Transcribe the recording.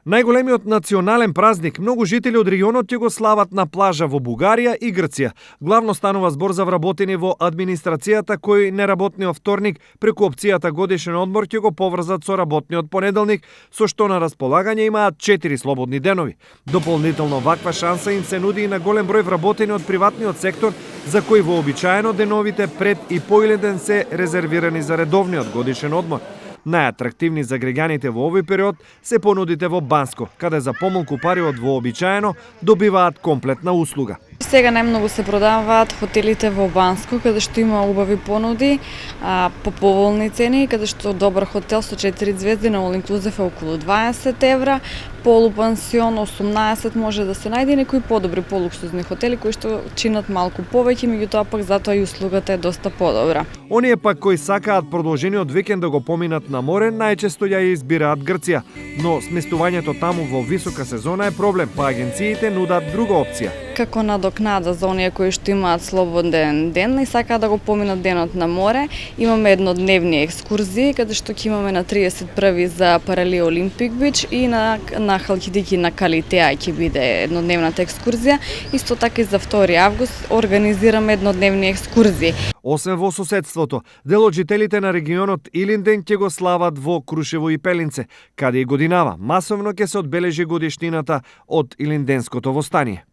Најголемиот национален празник многу жители од регионот ќе го слават на плажа во Бугарија и Грција. Главно станува збор за вработени во администрацијата кои неработниот вторник преку опцијата годишен одмор ќе го поврзат со работниот понеделник, со што на располагање имаат 4 слободни денови. Дополнително ваква шанса им се нуди и на голем број вработени од приватниот сектор, за кои вообичаено деновите пред и по ден се резервирани за редовниот годишен одмор. Најатрактивни за граѓаните во овој период се понудите во Банско, каде за помалку пари од вообичаено добиваат комплетна услуга. Сега најмногу се продаваат хотелите во Банско, каде што има убави понуди, по поволни цени, каде што добар хотел со 4 звезди на all inclusive е околу 20 евра, полупансион 18 може да се најде, некои подобри полуксузни хотели кои што чинат малку повеќе, меѓутоа пак затоа и услугата е доста подобра. Оние пак кои сакаат продолжениот викенд да го поминат на море, најчесто ја избираат Грција, но сместувањето таму во висока сезона е проблем, па агенциите нудат друга опција. Како надокнада за оние кои што имаат слободен ден и сакаат да го поминат денот на море, имаме еднодневни екскурзии, каде што ќе имаме на 31 за Паралија Олимпик бич и на Халкидики на Калитеа ќе биде еднодневната екскурзија. Исто така и за 2 август организираме еднодневни екскурзии. Освен во соседството, дел од жителите на регионот Илинден ќе го слават во Крушево и Пелинце, каде и годинава масовно ќе се одбележи годишнината од Илинденското востание.